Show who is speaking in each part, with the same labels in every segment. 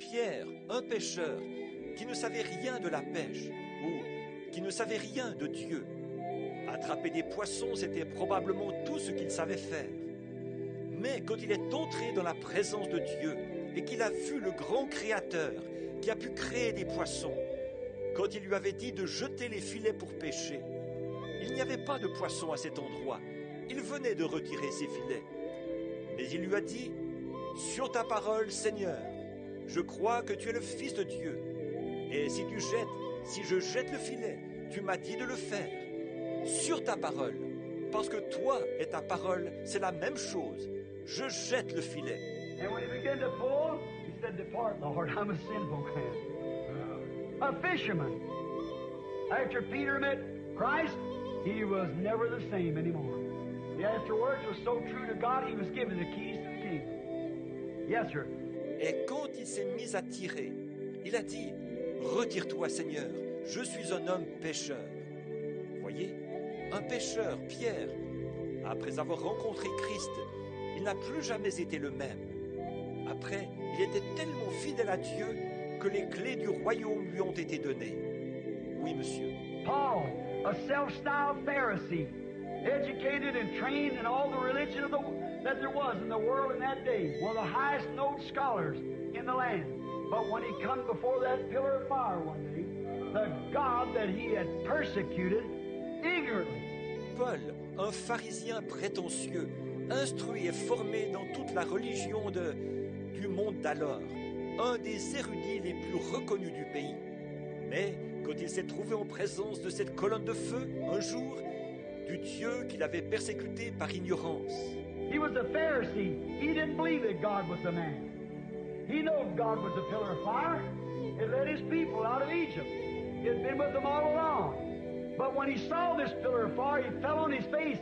Speaker 1: Pierre, un pêcheur, qui ne savait rien de la pêche, ou qui ne savait rien de Dieu. Attraper des poissons, c'était probablement tout ce qu'il savait faire. Mais quand il est entré dans la présence de Dieu et qu'il a vu le grand Créateur qui a pu créer des poissons, quand il lui avait dit de jeter les filets pour pêcher, il n'y avait pas de poissons à cet endroit. Il venait de retirer ses filets. Mais il lui a dit, « Sur ta parole, Seigneur, je crois que tu es le Fils de Dieu. Et si je jette le filet, tu m'as dit de le faire. Sur ta parole, parce que toi et ta parole, c'est la même chose. Je jette le filet. »
Speaker 2: And when he began to pull, he said, "Depart, Lord, I'm a sinful man." A fisherman. After Peter met Christ, he was never the same anymore. He afterwards was so true to God, he was given the keys to the kingdom. Yes, sir.
Speaker 1: Et quand il s'est mis à tirer, il a dit, « Retire-toi, Seigneur, je suis un homme pécheur. » Voyez, un pécheur, Pierre, après avoir rencontré Christ, il n'a plus jamais été le même. Après, il était tellement fidèle à Dieu que les clés du royaume lui ont été données. Oui, monsieur.
Speaker 2: Paul, a self-styled Pharisee, educated and trained in all the religion that there was in the world in that day, one of the highest known scholars in the land. But when he come before that pillar of fire one day, the God that he had persecuted ignorantly.
Speaker 1: Paul, un pharisien prétentieux, instruit et formé dans toute la religion du monde d'alors, un des érudits les plus reconnus du pays. Mais quand il s'est trouvé en présence de cette colonne de feu, un jour, du Dieu qu'il avait persécuté par ignorance.
Speaker 2: He was a Pharisee. He didn't believe that God was a man. He knew God was a pillar of fire. It led his people out of Egypt. He had been with them all along. But when he saw this pillar of fire, he fell on his face,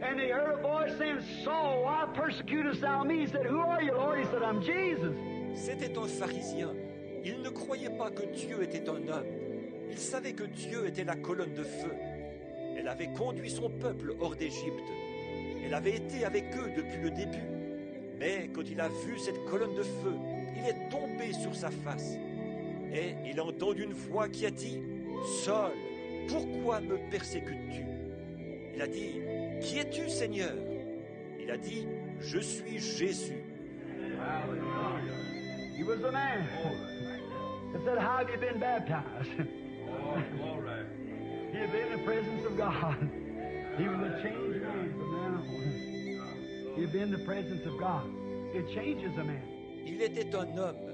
Speaker 2: and he heard a voice saying, "Saul, why persecutest thou me?" He said, "Who are you, Lord?" He said, "I'm Jesus."
Speaker 1: C'était un pharisien. Il ne croyait pas que Dieu était un homme. Il savait que Dieu était la colonne de feu. Elle avait conduit son peuple hors d'Égypte. Elle avait été avec eux depuis le début. Mais quand il a vu cette colonne de feu, il est tombé sur sa face. Et il a entendu une voix qui a dit, « Saul, pourquoi me persécutes-tu » Il a dit, « Qui es-tu, Seigneur » Il a dit, « Je suis Jésus. »
Speaker 2: He was a man. He said, "How have you been baptized?" He had been in the presence of God. He was a changed man from then on. He had been in the presence of God. It changes a man.
Speaker 1: Il était un homme